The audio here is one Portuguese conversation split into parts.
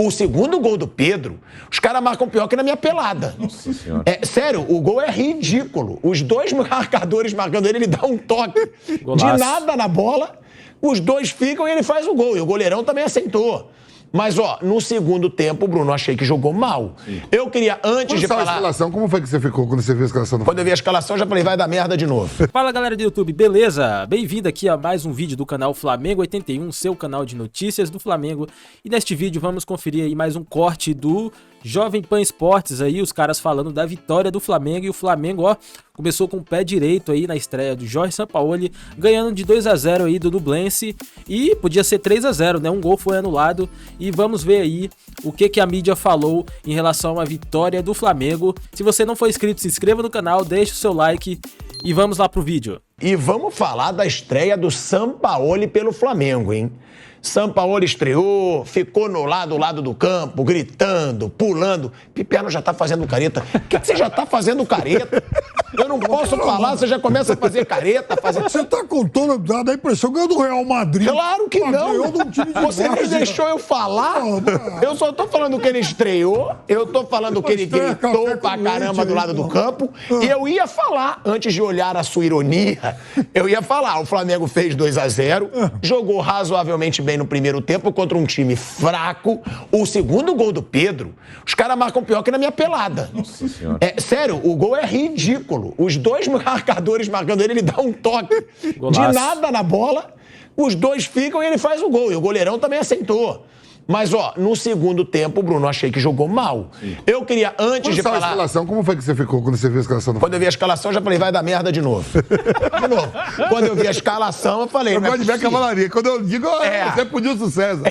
O segundo gol do Pedro, os caras marcam pior que na minha pelada. Nossa Senhora. Sério, o gol é ridículo. Os dois marcadores marcando ele dá um toque Golaço. de nada na bola, os dois ficam e ele faz o gol. E o goleirão também aceitou. Mas, ó, no segundo tempo, Bruno, achei que jogou mal. Sim. Eu queria, antes de falar... a escalação, como foi que você ficou quando você viu a escalação? Quando eu vi a escalação, eu já falei, vai dar merda de novo. Fala, galera do YouTube, beleza? Bem-vindo aqui a mais um vídeo do canal Flamengo 81, seu canal de notícias do Flamengo. E neste vídeo vamos conferir aí mais um corte do Jovem Pan Esportes aí, os caras falando da vitória do Flamengo. E o Flamengo, ó, começou com o pé direito aí na estreia do Jorge Sampaoli, ganhando de 2-0 aí do Nublense. E podia ser 3-0, né? Um gol foi anulado. E vamos ver aí o que a mídia falou em relação à vitória do Flamengo. Se você não for inscrito, se inscreva no canal, deixe o seu like e vamos lá pro vídeo. E vamos falar da estreia do Sampaoli pelo Flamengo, hein? Sampaoli estreou, ficou no lado do campo, gritando, pulando. Pipiano já tá fazendo careta. Por que você já tá fazendo careta? Eu não posso falar, você já começa a fazer careta. Você tá contando, dá a impressão que ganhou do Real Madrid. Claro que não. Você nem deixou eu falar. Eu só tô falando que ele estreou, eu tô falando que ele gritou pra caramba do lado do campo. E eu ia falar, antes de olhar a sua ironia, eu ia falar, o Flamengo fez 2-0, jogou razoavelmente bem no primeiro tempo contra um time fraco. O segundo gol do Pedro, os caras marcam pior que na minha pelada. Nossa Senhora. Sério, o gol é ridículo. Os dois marcadores marcando ele dá um toque Golaço. de nada na bola, os dois ficam e ele faz o gol. E o goleirão também aceitou. Mas, ó, no segundo tempo, Bruno, achei que jogou mal. Sim. Eu queria, antes de falar... a escalação, como foi que você ficou quando você viu a escalação? Quando eu vi a escalação, eu já falei, vai dar merda de novo. De novo. Quando eu vi a escalação, eu falei... Eu gosto de ver a cavalaria. Quando eu digo, você podia o César.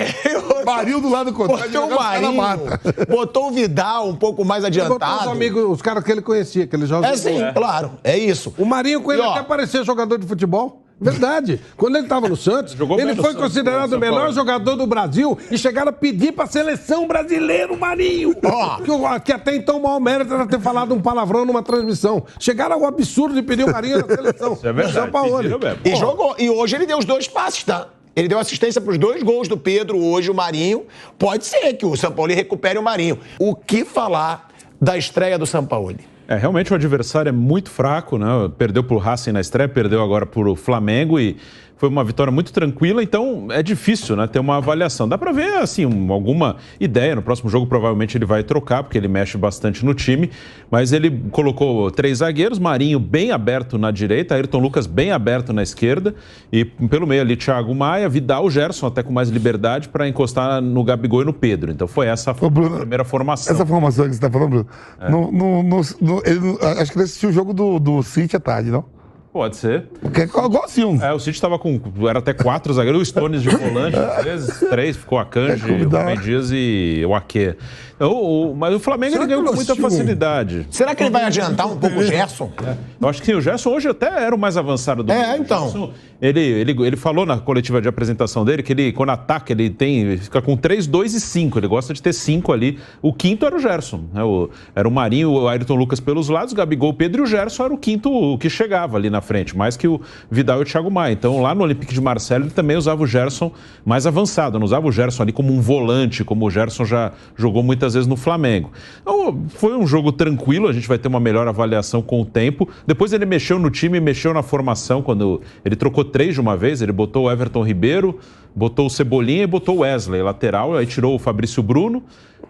Baril do lado contrário. Botou o Marinho, botou o Vidal um pouco mais adiantado. Botou os amigos, os caras que ele conhecia, que ele joga. Sim, claro. É isso. O Marinho, com ele até parecia jogador de futebol. Verdade. Quando ele estava no Santos, ele foi considerado o melhor jogador do Brasil e chegaram a pedir para a seleção brasileira o Marinho. Que até então o maior mérito era ter falado um palavrão numa transmissão. Chegaram ao absurdo de pedir o Marinho na seleção. Isso é verdade. São Paulo. E jogou. E hoje ele deu os dois passes, tá? Ele deu assistência para os dois gols do Pedro hoje, o Marinho. Pode ser que o Sampaoli recupere o Marinho. O que falar da estreia do Sampaoli? Realmente o adversário é muito fraco, né? Perdeu pro Racing na estreia, perdeu agora pro Flamengo e foi uma vitória muito tranquila, então é difícil, né, ter uma avaliação. Dá para ver, assim, alguma ideia. No próximo jogo provavelmente ele vai trocar, porque ele mexe bastante no time, mas ele colocou 3 zagueiros, Marinho bem aberto na direita, Ayrton Lucas bem aberto na esquerda e pelo meio ali Thiago Maia, Vidal, Gerson até com mais liberdade para encostar no Gabigol e no Pedro. Então foi essa a primeira formação. Essa formação que você está falando, Bruno, acho que ele assistiu o jogo do City à tarde, não? Pode ser. Porque é igualzinho. O City estava com... Era até 4 zagueiros. O Stones de volante, às vezes 3. Ficou Akanji, o Rubem Dias e o Ake. Mas o Flamengo ele ganhou com muita facilidade. Será que ele vai adiantar um pouco o Gerson? Eu acho que sim. O Gerson hoje até era o mais avançado do mundo. Então. Gerson, ele falou na coletiva de apresentação dele que ele, quando ataca, ele fica com 3, 2 e 5. Ele gosta de ter 5 ali. O quinto era o Gerson. Era o Marinho, o Ayrton Lucas pelos lados, o Gabigol, o Pedro e o Gerson era o quinto que chegava ali na frente, mais que o Vidal e o Thiago Maia. Então, lá no Olympique de Marseille, ele também usava o Gerson mais avançado, não usava o Gerson ali como um volante, como o Gerson já jogou muitas vezes no Flamengo. Então, foi um jogo tranquilo, a gente vai ter uma melhor avaliação com o tempo. Depois ele mexeu no time, mexeu na formação, quando ele trocou 3 de uma vez, ele botou o Everton Ribeiro, botou o Cebolinha e botou o Wesley, lateral, aí tirou o Fabrício Bruno,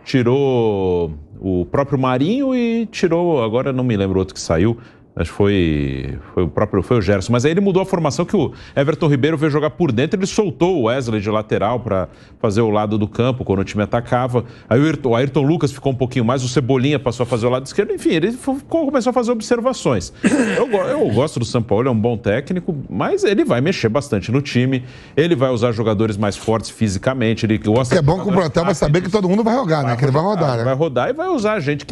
tirou o próprio Marinho e tirou, agora não me lembro o outro que saiu, acho que foi o Gerson. Mas aí ele mudou a formação, que o Everton Ribeiro veio jogar por dentro, ele soltou o Wesley de lateral para fazer o lado do campo quando o time atacava. Aí o Ayrton Lucas ficou um pouquinho mais, o Cebolinha passou a fazer o lado esquerdo. Enfim, ele começou a fazer observações. Eu gosto do Sampaoli, é um bom técnico, mas ele vai mexer bastante no time, ele vai usar jogadores mais fortes fisicamente. Ele gosta é bom que o plantel vai saber que todo mundo vai jogar, né? Que ele vai rodar, né? Vai rodar e vai usar a gente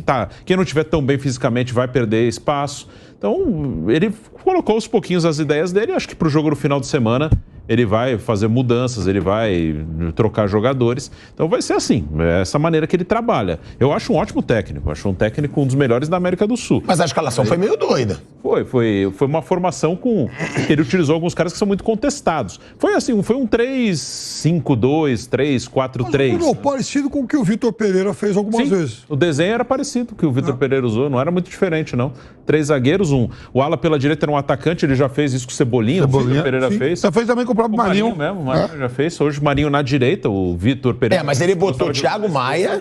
quem não estiver tão bem fisicamente vai perder espaço. Então, ele colocou aos pouquinhos as ideias dele. Acho que para o jogo no final de semana ele vai fazer mudanças, ele vai trocar jogadores. Então vai ser assim, é essa maneira que ele trabalha. Eu acho um ótimo técnico, acho um técnico um dos melhores da América do Sul. Mas a escalação foi meio doida. Foi uma formação que ele utilizou alguns caras que são muito contestados. Foi assim, foi um 3-5-2, 3-4-3. Não, parecido com o que o Vitor Pereira fez algumas vezes. O desenho era parecido com o que o Vitor Pereira usou, não era muito diferente, não. 3 zagueiros, o ala pela direita era um atacante, ele já fez isso com o Cebolinha, o Vitor Pereira fez. Você fez também com o próprio Marinho. O Marinho já fez, hoje o Marinho na direita, o Vitor Pereira. Mas ele botou Thiago Maia,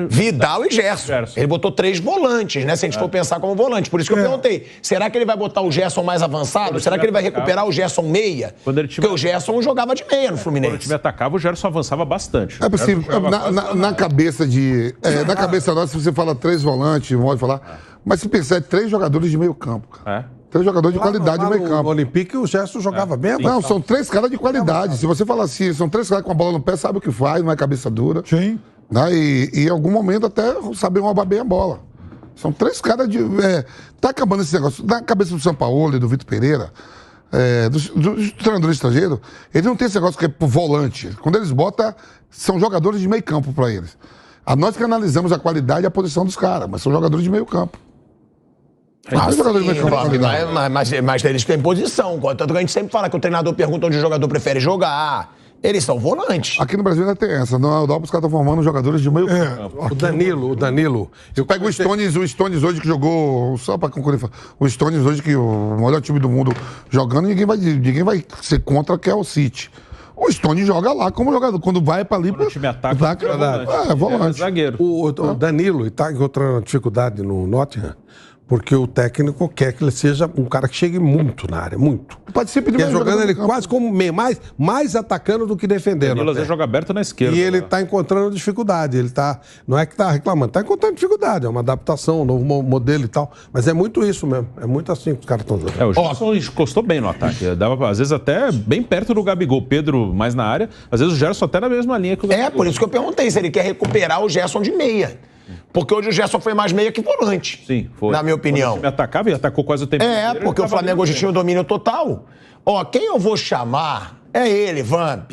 Vidal e Gerson. Ele botou 3 volantes, né? Se a gente for pensar como volante. Por isso que eu perguntei, será que ele vai botar o Gerson mais avançado? Será que ele vai recuperar o Gerson meia? Porque o Gerson jogava de meia no Fluminense. Quando o time atacava, o Gerson avançava bastante. É possível. Na cabeça na cabeça nossa, se você fala 3 volantes, pode falar. Mas se pensar, 3 jogadores de meio campo, cara. 3 jogadores de qualidade no meio campo. No Olympique, o Gerson jogava bem. Não, são 3 caras de qualidade. Se você falar assim, são 3 caras com a bola no pé, sabe o que faz, não é cabeça dura. Sim. Né? E em algum momento até saber roubar bem a bola. São 3 caras de... tá acabando esse negócio. Na cabeça do Sampaoli, do Vitor Pereira, dos treinadores estrangeiros, eles não tem esse negócio que é pro volante. Quando eles botam, são jogadores de meio campo para eles. A nós que analisamos a qualidade e a posição dos caras, mas são jogadores de meio campo. Mas eles têm posição. Tanto que a gente sempre fala que o treinador pergunta onde o jogador prefere jogar. Eles são volantes. Aqui no Brasil ainda tem essa. Na Europa os caras estão formando jogadores de meio campo. O Danilo. Eu pego o Stones hoje que jogou, só para concluir, o Stones hoje que o melhor time do mundo jogando, ninguém vai ser contra, que é o City. O Stones joga lá como jogador. Quando vai para ali... Quando o time ataca, é volante. Zagueiro. O Danilo está encontrando dificuldade no Nottingham, porque o técnico quer que ele seja um cara que chegue muito na área, muito. Participe de mais jogando ele quase como mais atacando do que defendendo. Danilo às vezes joga aberto na esquerda. E ele está encontrando dificuldade. Ele não é que está reclamando, está encontrando dificuldade. É uma adaptação, um novo modelo e tal. Mas é muito isso mesmo. É muito assim que os caras estão jogando. O Gerson encostou bem no ataque. Dava, às vezes, até bem perto do Gabigol. Pedro mais na área. Às vezes o Gerson até na mesma linha que o Gabigol. Por isso que eu perguntei se ele quer recuperar o Gerson de meia. Porque hoje o Gerson foi mais meia que volante. Sim, foi. Na minha opinião. O time atacava e atacou quase o tempo inteiro. Porque o Flamengo hoje tinha o domínio total. Quem eu vou chamar é ele, Vamp.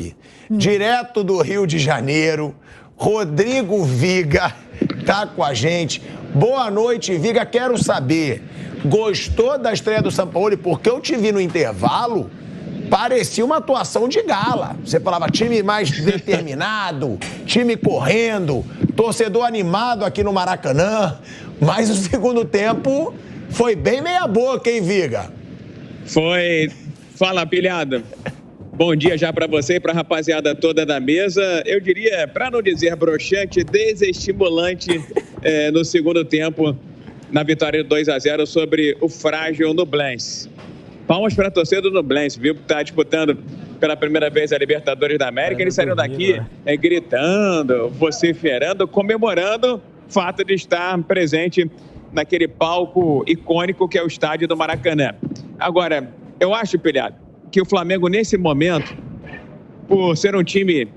Direto do Rio de Janeiro. Rodrigo Viga tá com a gente. Boa noite, Viga. Quero saber, gostou da estreia do Sampaoli? Porque eu te vi no intervalo, parecia uma atuação de gala. Você falava time mais determinado, time correndo, torcedor animado aqui no Maracanã. Mas o segundo tempo foi bem meia boca, hein, Viga? Foi. Fala, pilhada. Bom dia já para você e para a rapaziada toda da mesa. Eu diria, para não dizer broxante, desestimulante no segundo tempo, na vitória de 2-0 sobre o frágil Nublense. Palmas para a torcida do Nublense, viu? Que está disputando pela primeira vez a Libertadores da América. Eles saíram daqui gritando, vociferando, comemorando o fato de estar presente naquele palco icônico que é o estádio do Maracanã. Agora, eu acho, pilhado, que o Flamengo, nesse momento, por ser um time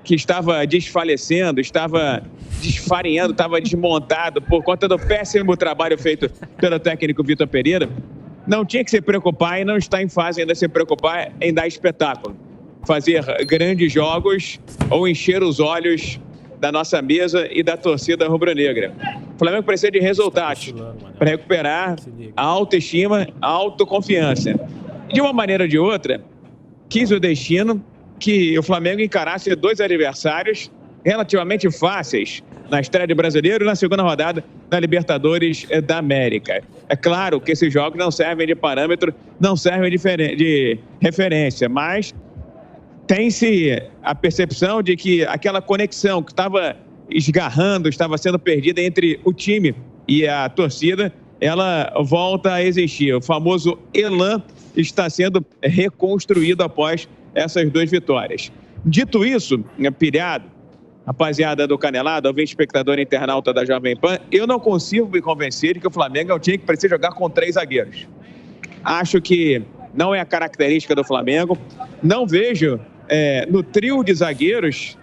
que estava desfalecendo, estava desfarinhando, estava desmontado por conta do péssimo trabalho feito pelo técnico Vitor Pereira, não tinha que se preocupar e não está em fase ainda de se preocupar em dar espetáculo. Fazer grandes jogos ou encher os olhos da nossa mesa e da torcida rubro-negra. O Flamengo precisa de resultados para recuperar a autoestima, a autoconfiança. De uma maneira ou de outra, quis o destino que o Flamengo encarasse 2 adversários relativamente fáceis na estreia de Brasileiro e na segunda rodada da Libertadores da América. É claro que esses jogos não servem de parâmetro, não servem de referência, mas tem-se a percepção de que aquela conexão que estava esgarrando, estava sendo perdida entre o time e a torcida, ela volta a existir. O famoso elan está sendo reconstruído após essas 2 vitórias. Dito isso, pilhado, rapaziada do Canelado, ouvinte espectador internauta da Jovem Pan, eu não consigo me convencer de que o Flamengo é um time que precisa jogar com 3 zagueiros. Acho que não é a característica do Flamengo. Não vejo no trio de zagueiros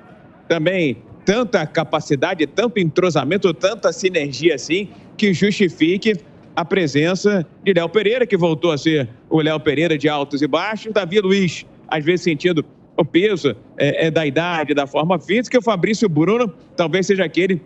também tanta capacidade, tanto entrosamento, tanta sinergia assim, que justifique a presença de Léo Pereira, que voltou a ser o Léo Pereira de altos e baixos, Davi Luiz, às vezes sentindo o peso da idade, da forma física, e o Fabrício Bruno talvez seja aquele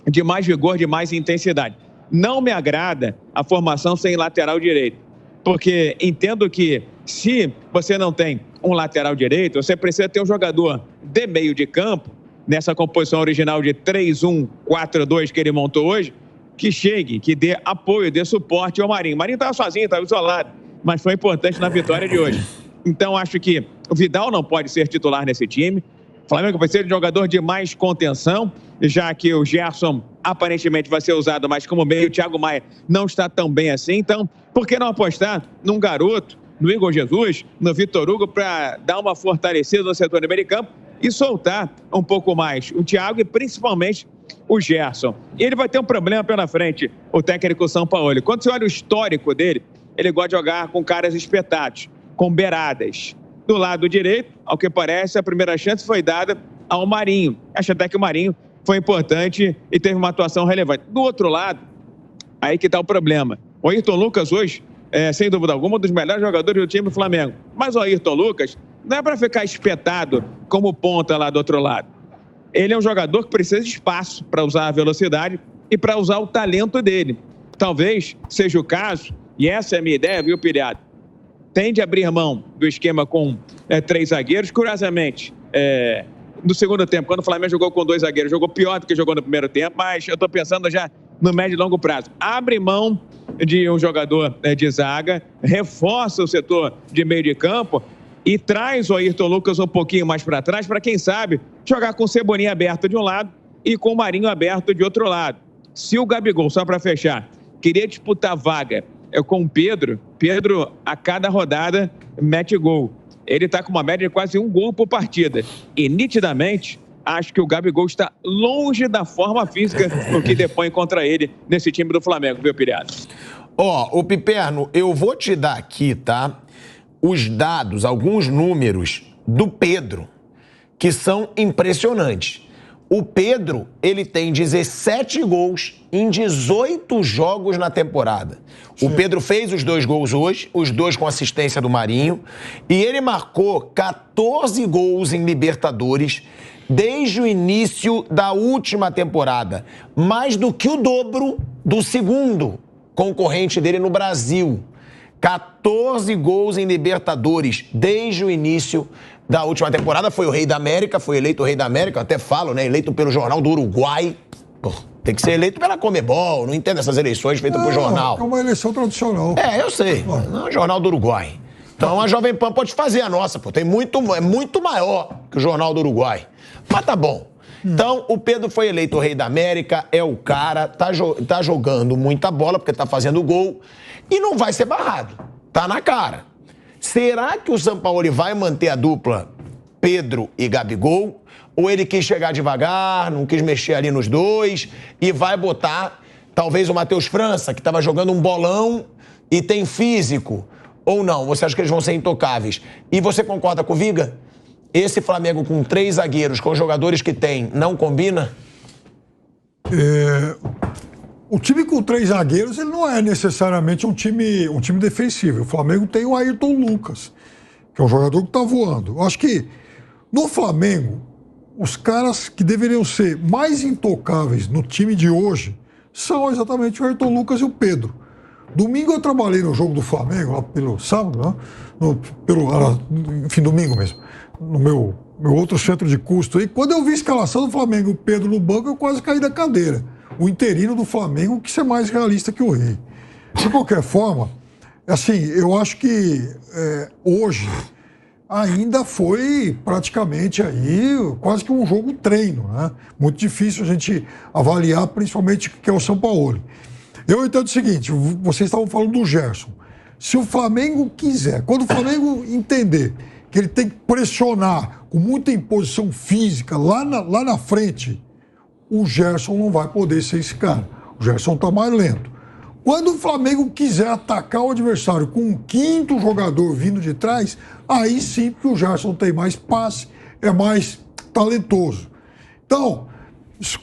de mais vigor, de mais intensidade. Não me agrada a formação sem lateral direito, porque entendo que se você não tem um lateral direito, você precisa ter um jogador de meio de campo, nessa composição original de 3-1-4-2 que ele montou hoje, que chegue, que dê apoio, dê suporte ao Marinho. O Marinho estava sozinho, estava isolado, mas foi importante na vitória de hoje. Então, acho que o Vidal não pode ser titular nesse time. O Flamengo vai ser um jogador de mais contenção, já que o Gerson aparentemente vai ser usado mais como meio. O Thiago Maia não está tão bem assim. Então, por que não apostar num garoto, no Igor Jesus, no Vitor Hugo, para dar uma fortalecida no setor do meio de campo e soltar um pouco mais o Thiago e principalmente o Gerson. E ele vai ter um problema pela frente, o técnico Sampaoli. Quando você olha o histórico dele, ele gosta de jogar com caras espetados, com beiradas. Do lado direito, ao que parece, a primeira chance foi dada ao Marinho. Acho até que o Marinho foi importante e teve uma atuação relevante. Do outro lado, aí que está o problema. O Ayrton Lucas hoje, sem dúvida alguma, um dos melhores jogadores do time do Flamengo. Mas o Ayrton Lucas não é para ficar espetado como ponta lá do outro lado. Ele é um jogador que precisa de espaço para usar a velocidade e para usar o talento dele. Talvez seja o caso, e essa é a minha ideia, viu, Pilhado? Tende a abrir mão do esquema com 3 zagueiros. Curiosamente, no segundo tempo, quando o Flamengo jogou com 2 zagueiros, jogou pior do que jogou no primeiro tempo, mas eu estou pensando já no médio e longo prazo. Abre mão de um jogador de zaga, reforça o setor de meio de campo e traz o Ayrton Lucas um pouquinho mais para trás, para quem sabe jogar com o Cebolinha aberto de um lado e com o Marinho aberto de outro lado. Se o Gabigol, só para fechar, queria disputar vaga com o Pedro, a cada rodada mete gol. Ele está com uma média de quase 1 gol por partida. E nitidamente, acho que o Gabigol está longe da forma física do que depõe contra ele nesse time do Flamengo, viu, Pilhado? Ô Piperno, eu vou te dar aqui, tá? Os dados, alguns números do Pedro, que são impressionantes. O Pedro, ele tem 17 gols em 18 jogos na temporada. Sim. O Pedro fez os 2 gols hoje, os 2 com assistência do Marinho, e ele marcou 14 gols em Libertadores desde o início da última temporada. Mais do que o dobro do segundo concorrente dele no Brasil. 14 gols em Libertadores desde o início da última temporada. Foi o Rei da América, foi eleito o Rei da América, eu até falo, né? Eleito pelo Jornal do Uruguai. Pô, tem que ser eleito pela Comebol, não entendo essas eleições feitas por jornal. É uma eleição tradicional. Eu sei. Não é o Jornal do Uruguai. Então a Jovem Pan pode fazer a nossa, pô. É muito maior que o Jornal do Uruguai. Mas tá bom. Então, o Pedro foi eleito o Rei da América, é o cara, tá jogando muita bola, porque tá fazendo gol, e não vai ser barrado. Tá na cara. Será que o Sampaoli vai manter a dupla Pedro e Gabigol? Ou ele quis chegar devagar, não quis mexer ali nos 2, e vai botar, talvez, o Matheus França, que tava jogando um bolão e tem físico? Ou não? Você acha que eles vão ser intocáveis? E você concorda com o Viga? Esse Flamengo com 3 zagueiros, com os jogadores que tem, não combina? O time com 3 zagueiros, ele não é necessariamente um time defensivo. O Flamengo tem o Ayrton Lucas, que é um jogador que está voando. Eu acho que no Flamengo, os caras que deveriam ser mais intocáveis no time de hoje são exatamente o Ayrton Lucas e o Pedro. Domingo eu trabalhei no jogo do Flamengo, lá pelo sábado, né? Domingo mesmo, no meu outro centro de custo. E quando eu vi a escalação do Flamengo e o Pedro no banco, eu quase caí da cadeira. O interino do Flamengo quis ser mais realista que o Rei. De qualquer forma, assim, eu acho que hoje ainda foi praticamente aí quase que um jogo treino, né? Muito difícil a gente avaliar, principalmente que é o Sampaoli. Eu entendo o seguinte, vocês estavam falando do Gerson. Se o Flamengo quiser, quando o Flamengo entender que ele tem que pressionar com muita imposição física lá na frente, o Gerson não vai poder ser esse cara. O Gerson está mais lento. Quando o Flamengo quiser atacar o adversário com um 5º jogador vindo de trás, aí sim que o Gerson tem mais passe, é mais talentoso. Então,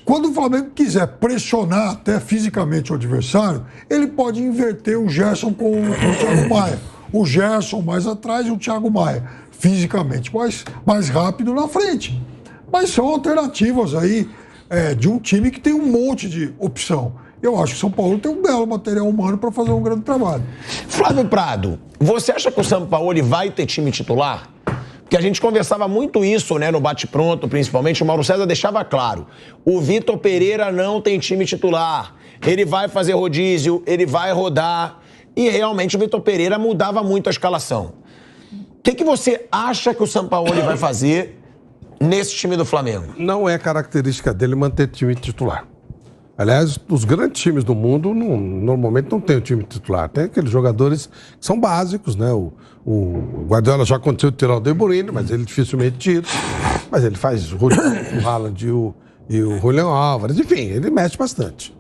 Quando o Flamengo quiser pressionar até fisicamente o adversário, ele pode inverter o Gerson com o Thiago Maia. O Gerson mais atrás e o Thiago Maia, fisicamente, mais rápido na frente. Mas são alternativas aí de um time que tem um monte de opção. Eu acho que o São Paulo tem um belo material humano para fazer um grande trabalho. Flávio Prado, você acha que o Sampaoli vai ter time titular? Porque a gente conversava muito isso, né, no bate-pronto, principalmente, o Mauro César deixava claro. O Vitor Pereira não tem time titular. Ele vai fazer rodízio, ele vai rodar. E realmente o Vitor Pereira mudava muito a escalação. O que você acha que o Sampaoli vai fazer nesse time do Flamengo? Não é característica dele manter time titular. Aliás, os grandes times do mundo normalmente não tem o time titular. Tem aqueles jogadores que são básicos, né? O Guardiola já aconteceu de tirar o De Bruyne, mas ele dificilmente tira. Mas ele faz o Haaland e o Julián Álvares. Enfim, ele mexe bastante.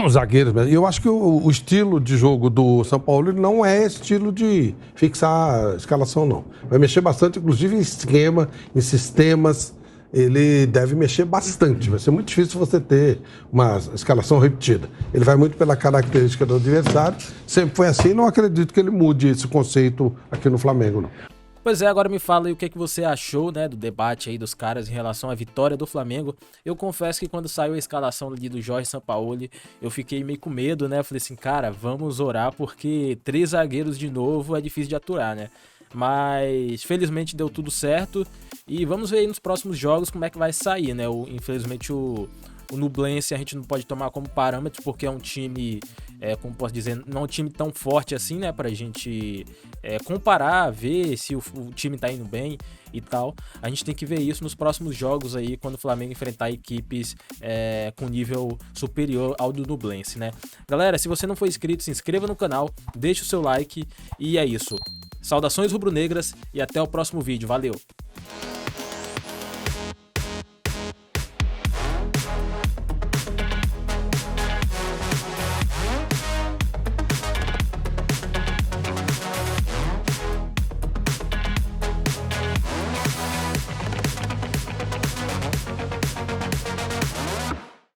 Os zagueiros. E eu acho que o estilo de jogo do São Paulo não é estilo de fixar a escalação, não. Vai mexer bastante, inclusive em esquema, em sistemas. Ele deve mexer bastante. Vai ser muito difícil você ter uma escalação repetida. Ele vai muito pela característica do adversário. Sempre foi assim. Não acredito que ele mude esse conceito aqui no Flamengo, não. Pois é, agora me fala aí o que você achou, né, do debate aí dos caras em relação à vitória do Flamengo. Eu confesso que quando saiu a escalação ali do Jorge Sampaoli, eu fiquei meio com medo, né? Eu falei assim, cara, vamos orar porque 3 zagueiros de novo é difícil de aturar, né? Mas felizmente deu tudo certo e vamos ver aí nos próximos jogos como é que vai sair, né? Infelizmente o Nublense a gente não pode tomar como parâmetro porque é um time, como posso dizer, não é um time tão forte assim, né? Pra gente comparar, ver se o time tá indo bem e tal. A gente tem que ver isso nos próximos jogos aí, quando o Flamengo enfrentar equipes com nível superior ao do Nublense, né? Galera, se você não for inscrito, se inscreva no canal, deixe o seu like e é isso. Saudações rubro-negras e até o próximo vídeo. Valeu!